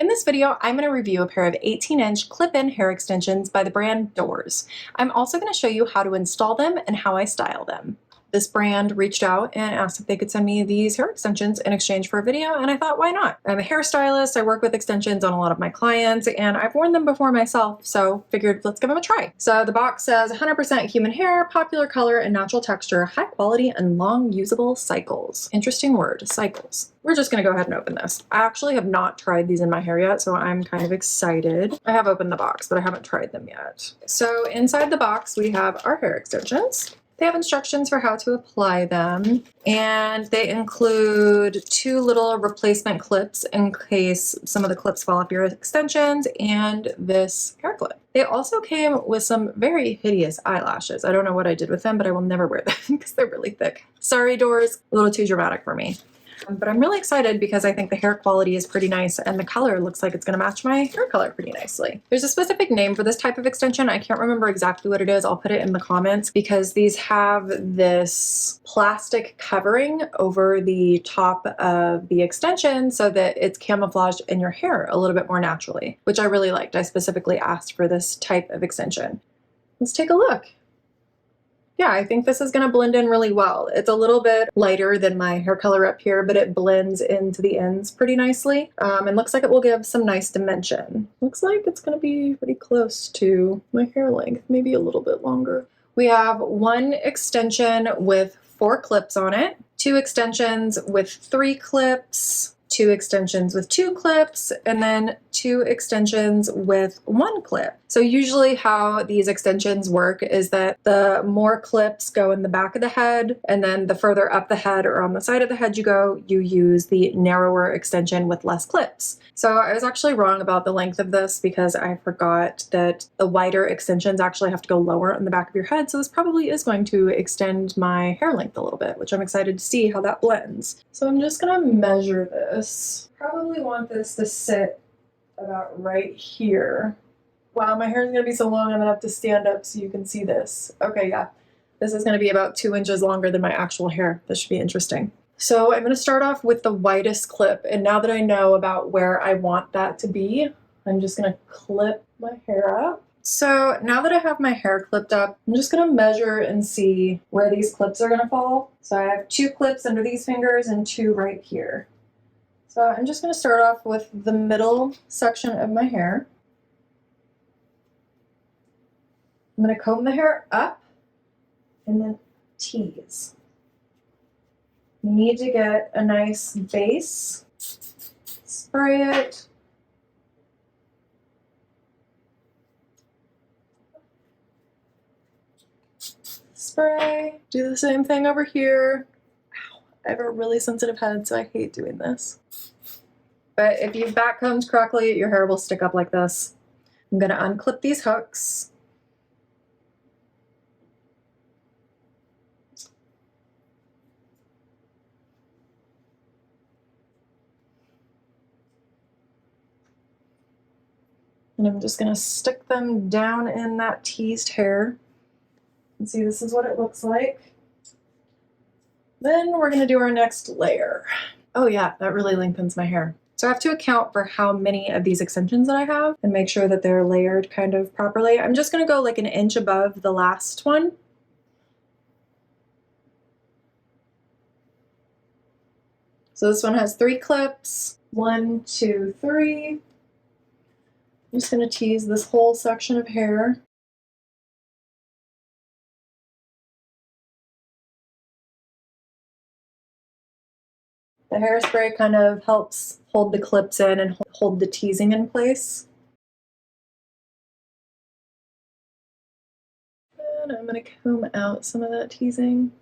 In this video, I'm going to review a pair of 18-inch clip-in hair extensions by the brand Doors. I'm also going to show you how to install them and how I style them. This brand reached out and asked if they could send me these hair extensions in exchange for a video, and I thought, why not? I'm a hairstylist, I work with extensions on a lot of my clients, and I've worn them before myself, so figured let's give them a try. So the box says 100% human hair, popular color and natural texture, high quality and long usable cycles. Interesting word, cycles. We're just gonna go ahead and open this. I actually have not tried these in my hair yet, so I'm kind of excited. I have opened the box, but I haven't tried them yet. So inside the box, we have our hair extensions. They have instructions for how to apply them, and they include 2 little replacement clips in case some of the clips fall off your extensions, and this hair clip. They also came with some very hideous eyelashes. I don't know what I did with them, but I will never wear them because they're really thick. Sorry, Doors, a little too dramatic for me. But I'm really excited because I think the hair quality is pretty nice and the color looks like it's going to match my hair color pretty nicely. There's a specific name for this type of extension. I can't remember exactly what it is. I'll put it in the comments because these have this plastic covering over the top of the extension so that it's camouflaged in your hair a little bit more naturally, which I really liked. I specifically asked for this type of extension. Let's take a look. Yeah, I think this is going to blend in really well. It's a little bit lighter than my hair color up here, but it blends into the ends pretty nicely. And looks like it will give some nice dimension. Looks like it's going to be pretty close to my hair length, maybe a little bit longer. We have 1 extension with 4 clips on it, 2 extensions with 3 clips, 2 extensions with 2 clips, and then 2 extensions with 1 clip. So usually how these extensions work is that the more clips go in the back of the head, and then the further up the head or on the side of the head you go, you use the narrower extension with less clips. So I was actually wrong about the length of this because I forgot that the wider extensions actually have to go lower on the back of your head. So this probably is going to extend my hair length a little bit, which I'm excited to see how that blends. So I'm just gonna measure this. Probably want this to sit about right here. Wow, my hair is gonna be so long I'm gonna have to stand up so you can see this. Okay, yeah. This is gonna be about 2 inches longer than my actual hair. This should be interesting. So I'm going to start off with the widest clip, and now that I know about where I want that to be, I'm just going to clip my hair up. So now that I have my hair clipped up, I'm just going to measure and see where these clips are going to fall. So I have 2 clips under these fingers and 2 right here. So I'm just going to start off with the middle section of my hair. I'm going to comb the hair up and then tease. You need to get a nice base, spray it, spray, do the same thing over here. Ow, I have a really sensitive head, so I hate doing this. But if you've backcombed correctly, your hair will stick up like this. I'm gonna unclip these hooks. And I'm just gonna stick them down in that teased hair. And see, this is what it looks like. Then we're gonna do our next layer. Oh yeah, that really lengthens my hair. So I have to account for how many of these extensions that I have and make sure that they're layered kind of properly. I'm just gonna go like 1 inch above the last one. So this one has 3 clips, 1, 2, 3. I'm just going to tease this whole section of hair. The hairspray kind of helps hold the clips in and hold the teasing in place. And I'm going to comb out some of that teasing.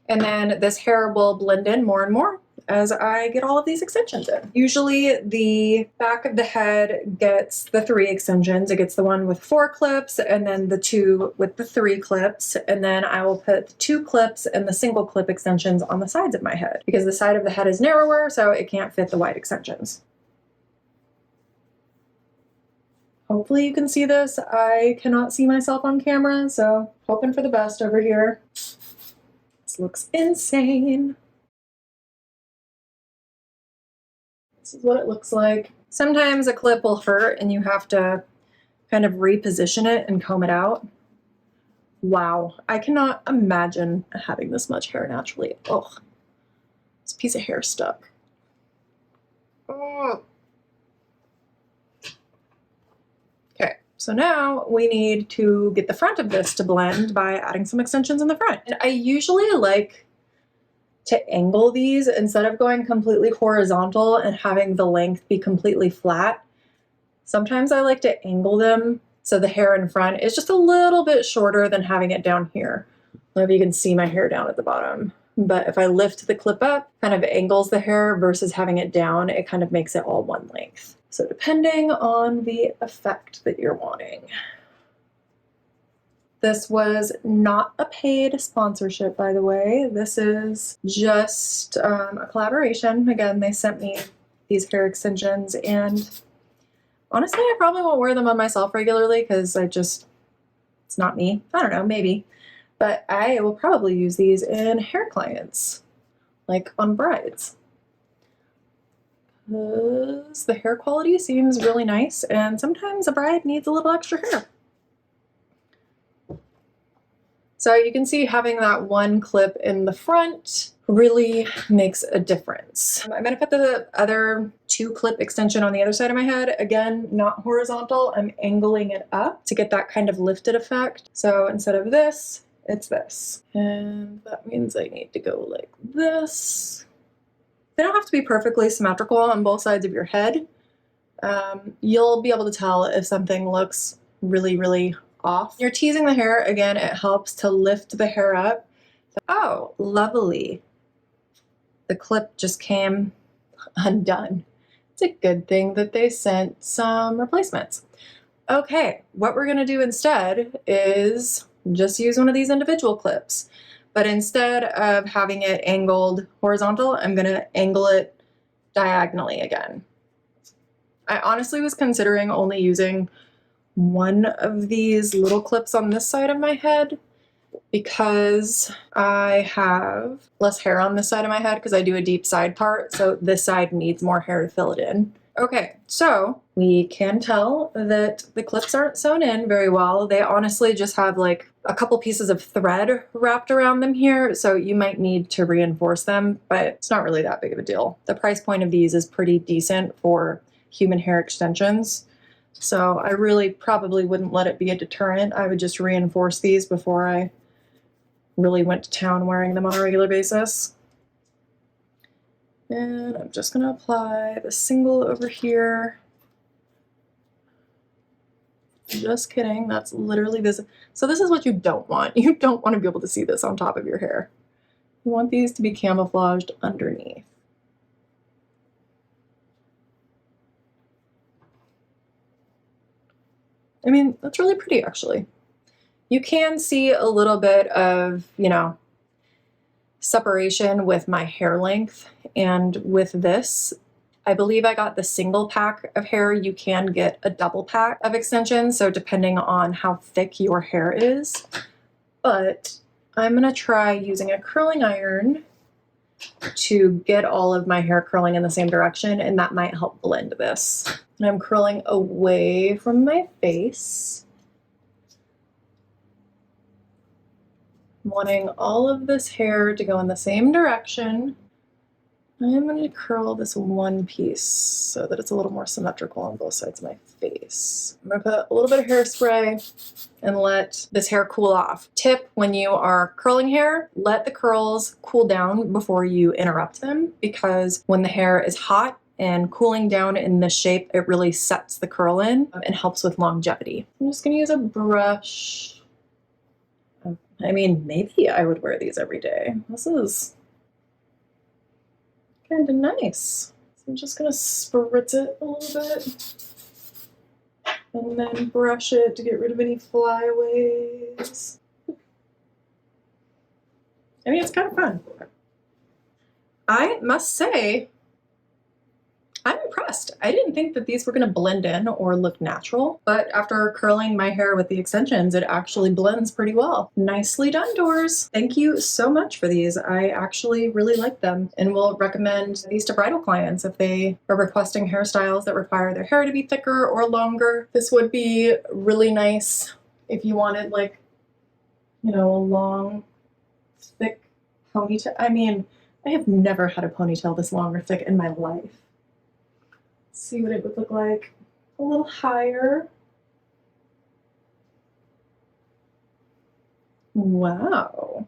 And then this hair will blend in more and more as I get all of these extensions in. Usually the back of the head gets the 3 extensions. It gets the one with 4 clips and then the 2 with the 3 clips. And then I will put the 2 clips and the single clip extensions on the sides of my head because the side of the head is narrower, so it can't fit the wide extensions. Hopefully you can see this. I cannot see myself on camera, so hoping for the best over here. This looks insane. This is what it looks like. Sometimes a clip will hurt and you have to kind of reposition it and comb it out. Wow, I cannot imagine having this much hair naturally. Ugh, this piece of hair stuck. Oh. Okay, so now we need to get the front of this to blend by adding some extensions in the front. And I usually like to angle these instead of going completely horizontal and having the length be completely flat. Sometimes I like to angle them so the hair in front is just a little bit shorter than having it down here. I don't know if you can see my hair down at the bottom, but if I lift the clip up, kind of angles the hair versus having it down, it kind of makes it all one length. So depending on the effect that you're wanting. This was not a paid sponsorship, by the way. This is just a collaboration. Again, they sent me these hair extensions, and honestly, I probably won't wear them on myself regularly because it's not me. I don't know, maybe. But I will probably use these in hair clients, like on brides. Because the hair quality seems really nice, and sometimes a bride needs a little extra hair. So you can see having that one clip in the front really makes a difference. I'm gonna put the other 2-clip extension on the other side of my head. Again, not horizontal, I'm angling it up to get that kind of lifted effect. So instead of this, it's this. And that means I need to go like this. They don't have to be perfectly symmetrical on both sides of your head. You'll be able to tell if something looks really, really off. You're teasing the hair, again, it helps to lift the hair up. Oh, lovely. The clip just came undone. It's a good thing that they sent some replacements. Okay, what we're gonna do instead is just use one of these individual clips. But instead of having it angled horizontal, I'm gonna angle it diagonally again. I honestly was considering only using one of these little clips on this side of my head because I have less hair on this side of my head because I do a deep side part, so this side needs more hair to fill it in. Okay, so we can tell that the clips aren't sewn in very well. They honestly just have like a couple pieces of thread wrapped around them here, so you might need to reinforce them, but it's not really that big of a deal. The price point of these is pretty decent for human hair extensions. So I really probably wouldn't let it be a deterrent. I would just reinforce these before I really went to town wearing them on a regular basis. And I'm just gonna apply the single over here. Just kidding, that's literally visible. So this is what you don't want. You don't want to be able to see this on top of your hair. You want these to be camouflaged underneath. I mean, that's really pretty, actually. You can see a little bit of, separation with my hair length, and with this, I believe I got the single pack of hair. You can get a double pack of extensions, so depending on how thick your hair is. But I'm gonna try using a curling iron to get all of my hair curling in the same direction, and that might help blend this. And I'm curling away from my face, wanting all of this hair to go in the same direction. I'm going to curl this one piece so that it's a little more symmetrical on both sides of my face. I'm going to put a little bit of hairspray and let this hair cool off. Tip: when you are curling hair, let the curls cool down before you interrupt them, because when the hair is hot and cooling down in this shape, it really sets the curl in and helps with longevity. I'm just going to use a brush. I mean, maybe I would wear these every day. This is kind of nice. So I'm just going to spritz it a little bit and then brush it to get rid of any flyaways. I mean, it's kind of fun. I must say, I'm impressed. impressed. I didn't think that these were going to blend in or look natural, but after curling my hair with the extensions, it actually blends pretty well. Nicely done, Doors. Thank you so much for these. I actually really like them and will recommend these to bridal clients if they are requesting hairstyles that require their hair to be thicker or longer. This would be really nice if you wanted, like, you know, a long, thick ponytail. I mean, I have never had a ponytail this long or thick in my life. Let's see what it would look like a little higher. Wow.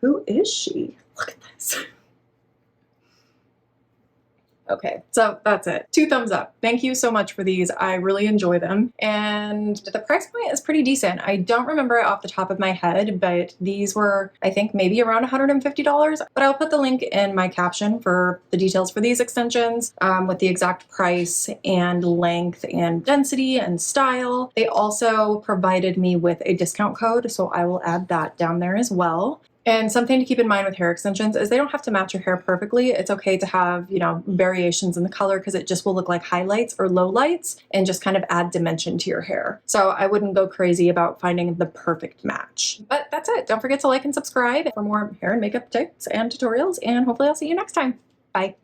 Who is she? Look at this. Okay, so that's it. 2 thumbs up. Thank you so much for these. I really enjoy them. And the price point is pretty decent. I don't remember it off the top of my head, but these were, I think, maybe around $150. But I'll put the link in my caption for the details for these extensions with the exact price and length and density and style. They also provided me with a discount code, so I will add that down there as well. And something to keep in mind with hair extensions is they don't have to match your hair perfectly. It's okay to have, you know, variations in the color because it just will look like highlights or lowlights and just kind of add dimension to your hair. So I wouldn't go crazy about finding the perfect match. But that's it. Don't forget to like and subscribe for more hair and makeup tips and tutorials, and hopefully I'll see you next time. Bye.